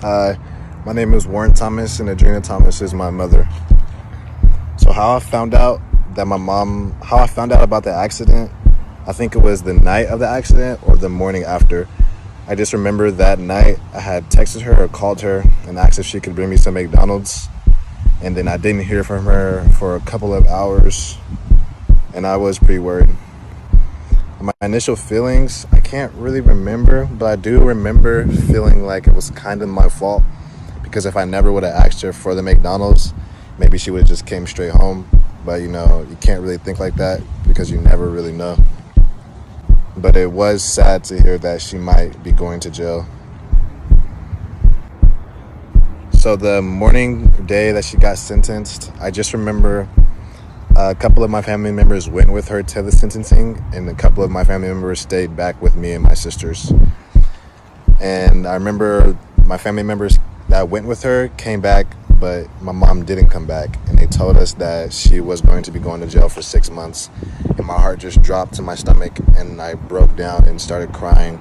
Hi, my name is Warren Thomas, and Adrena Thomas is my mother. So how I found out about the accident, I think it was the night of the accident or the morning after. I just remember that night I had texted her or called her and asked if she could bring me some McDonald's. And then I didn't hear from her for a couple of hours, and I was pretty worried. My initial feelings, I can't really remember, but I do remember feeling like it was kind of my fault, because if I never would have asked her for the McDonald's, maybe she would have just came straight home. But you can't really think like that because you never really know. But it was sad to hear that she might be going to jail. So the day that she got sentenced, I just remember a couple of my family members went with her to the sentencing, and a couple of my family members stayed back with me and my sisters. And I remember my family members that went with her came back, but my mom didn't come back. And they told us that she was going to be going to jail for 6 months. And my heart just dropped to my stomach, and I broke down and started crying.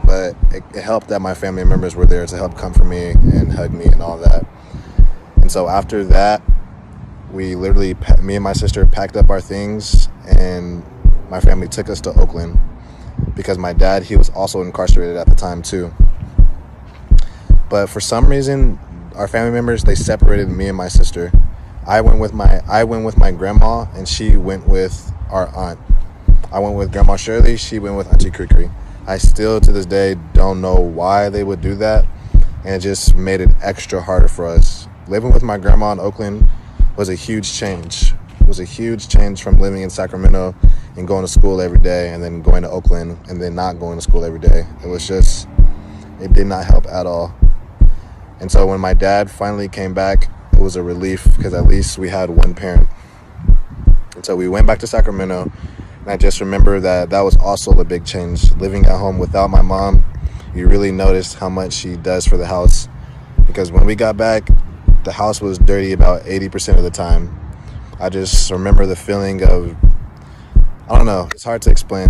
But it helped that my family members were there to help comfort me and hug me and all that. And so after that, me and my sister packed up our things, and my family took us to Oakland because my dad, he was also incarcerated at the time too. But for some reason, our family members, they separated me and my sister. I went with my grandma, and she went with our aunt. I went with Grandma Shirley. She went with Auntie Crickery. I still to this day don't know why they would do that, and it just made it extra harder for us. Living with my grandma in Oakland was a huge change. It was a huge change from living in Sacramento and going to school every day, and then going to Oakland and then not going to school every day. It did not help at all. And so when my dad finally came back, it was a relief because at least we had one parent. And so we went back to Sacramento, and I just remember that was also a big change. Living at home without my mom, you really noticed how much she does for the house. Because when we got back, the house was dirty about 80% of the time. I just remember the feeling of, I don't know, it's hard to explain,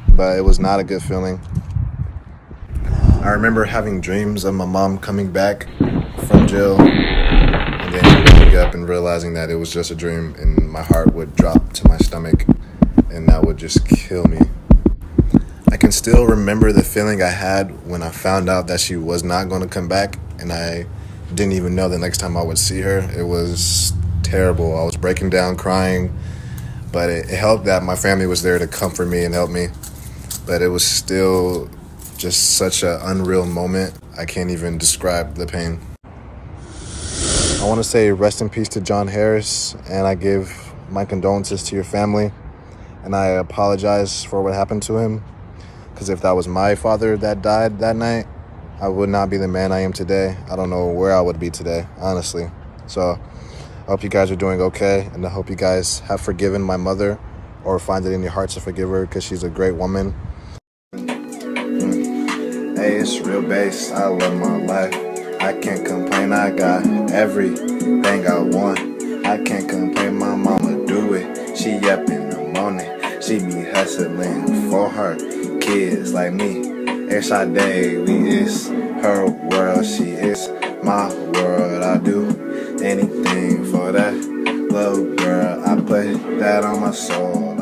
but it was not a good feeling. I remember having dreams of my mom coming back from jail, and then waking up and realizing that it was just a dream, and my heart would drop to my stomach, and that would just kill me. I can still remember the feeling I had when I found out that she was not going to come back, and I didn't even know the next time I would see her. It was terrible. I was breaking down crying, but it helped that my family was there to comfort me and help me. But it was still just such an unreal moment. I can't even describe the pain. I want to say rest in peace to John Harris, and I give my condolences to your family, and I apologize for what happened to him, because if that was my father that died that night, I would not be the man I am today. I don't know where I would be today, honestly. So I hope you guys are doing okay, and I hope you guys have forgiven my mother, or find it in your hearts to forgive her, because she's a great woman. Hey, it's real bass. I love my life. I can't complain. I got everything I want. I can't complain. My mama do it. She up in the morning. She be hustling for her kids like me. Every day we is her world, she is my world. I do anything for that little girl. I put that on my soul.